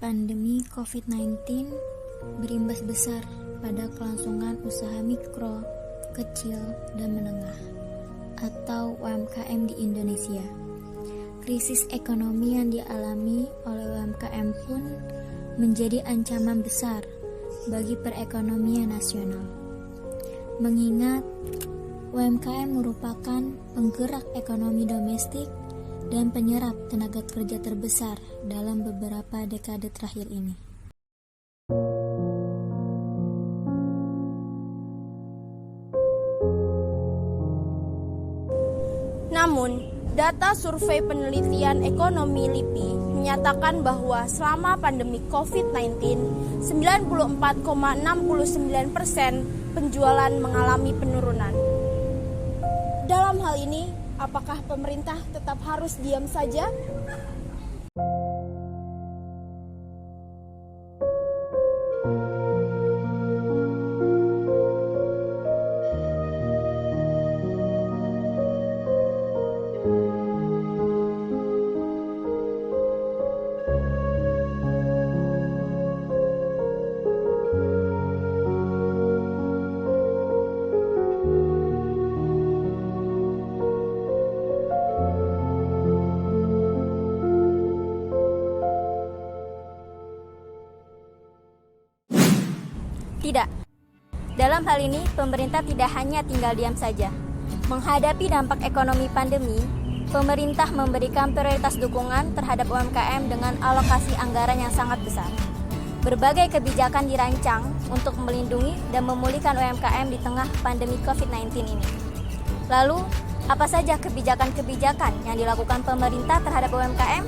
Pandemi COVID-19 berimbas besar pada kelangsungan usaha mikro, kecil, dan menengah atau UMKM di Indonesia. Krisis ekonomi yang dialami oleh UMKM pun menjadi ancaman besar bagi perekonomian nasional. Mengingat UMKM merupakan penggerak ekonomi domestik dan penyerap tenaga kerja terbesar dalam beberapa dekade terakhir ini. Namun, data survei penelitian ekonomi LIPI menyatakan bahwa selama pandemi COVID-19, 94,69% penjualan mengalami penurunan. Dalam hal ini, apakah pemerintah tetap harus diam saja? Tidak. Dalam hal ini, pemerintah tidak hanya tinggal diam saja. Menghadapi dampak ekonomi pandemi, pemerintah memberikan prioritas dukungan terhadap UMKM dengan alokasi anggaran yang sangat besar. Berbagai kebijakan dirancang untuk melindungi dan memulihkan UMKM di tengah pandemi COVID-19 ini. Lalu, apa saja kebijakan-kebijakan yang dilakukan pemerintah terhadap UMKM?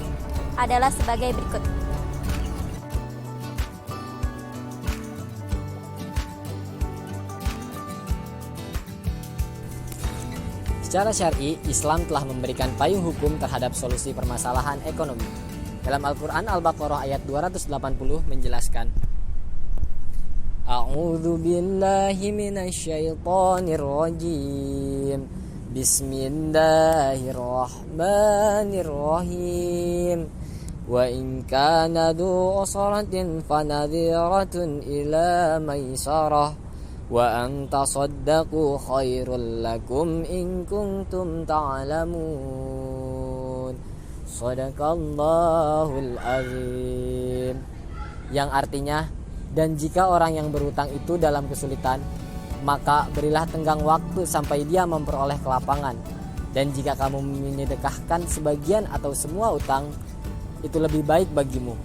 Adalah sebagai berikut. Secara syar'i, Islam telah memberikan payung hukum terhadap solusi permasalahan ekonomi. Dalam Al-Quran Al-Baqarah ayat 280 menjelaskan, A'udzu billahi minasyaitonir rajim. Bismillahirrahmanirrahim. Wa in kana du usratin fanadhiratun ila maisarah. Wa an tasaddaqu khairul lakum in kuntum ta'lamun. Shadaqallahul azim. Yang artinya, dan jika orang yang berutang itu dalam kesulitan, maka berilah tenggang waktu sampai dia memperoleh kelapangan. Dan jika kamu menyedekahkan sebagian atau semua utang, itu lebih baik bagimu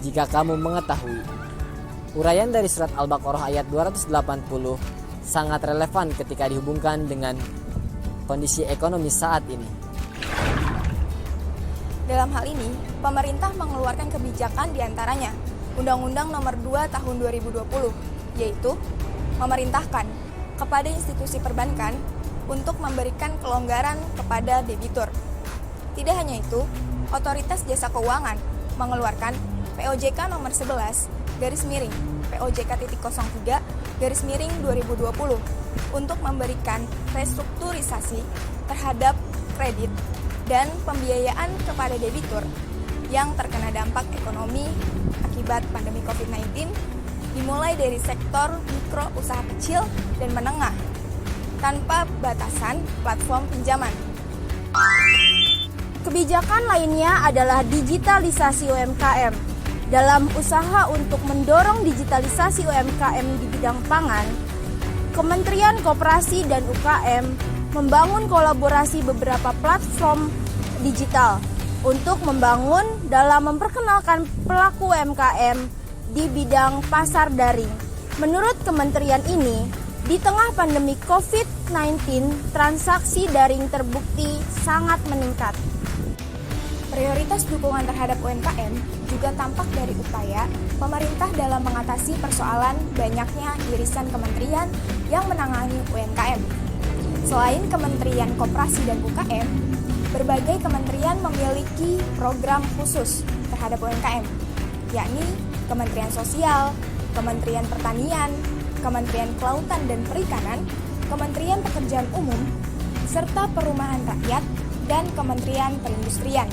jika kamu mengetahui. Uraian dari surat Al-Baqarah ayat 280 sangat relevan ketika dihubungkan dengan kondisi ekonomi saat ini. Dalam hal ini, pemerintah mengeluarkan kebijakan diantaranya Undang-Undang Nomor 2 Tahun 2020, yaitu memerintahkan kepada institusi perbankan untuk memberikan kelonggaran kepada debitur. Tidak hanya itu, Otoritas Jasa Keuangan mengeluarkan POJK Nomor 11 POJK.03/2020 untuk memberikan restrukturisasi terhadap kredit dan pembiayaan kepada debitur yang terkena dampak ekonomi akibat pandemi COVID-19, dimulai dari sektor mikro usaha kecil dan menengah tanpa batasan platform pinjaman. Kebijakan lainnya adalah digitalisasi UMKM. Dalam usaha untuk mendorong digitalisasi UMKM di bidang pangan, Kementerian Koperasi dan UKM membangun kolaborasi beberapa platform digital untuk membangun dalam memperkenalkan pelaku UMKM di bidang pasar daring. Menurut kementerian ini, di tengah pandemi COVID-19, transaksi daring terbukti sangat meningkat. Prioritas dukungan terhadap UMKM juga tampak dari upaya pemerintah dalam mengatasi persoalan banyaknya irisan kementerian yang menangani UMKM. Selain Kementerian Koperasi dan UKM, berbagai kementerian memiliki program khusus terhadap UMKM, yakni Kementerian Sosial, Kementerian Pertanian, Kementerian Kelautan dan Perikanan, Kementerian Pekerjaan Umum, serta Perumahan Rakyat, dan Kementerian Perindustrian.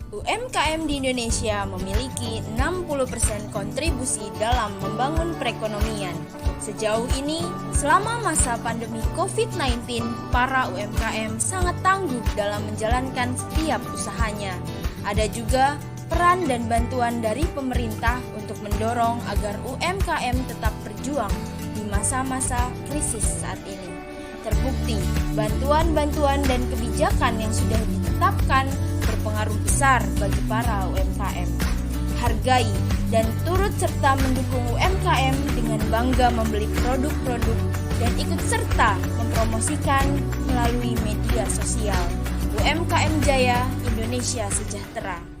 UMKM di Indonesia memiliki 60% kontribusi dalam membangun perekonomian. Sejauh ini, selama masa pandemi COVID-19, para UMKM sangat tangguh dalam menjalankan setiap usahanya. Ada juga peran dan bantuan dari pemerintah untuk mendorong agar UMKM tetap berjuang di masa-masa krisis saat ini. Terbukti, bantuan-bantuan dan kebijakan yang sudah ditetapkan berpengaruh besar bagi para UMKM. Hargai dan turut serta mendukung UMKM dengan bangga membeli produk-produk dan ikut serta mempromosikan melalui media sosial. UMKM Jaya, Indonesia Sejahtera.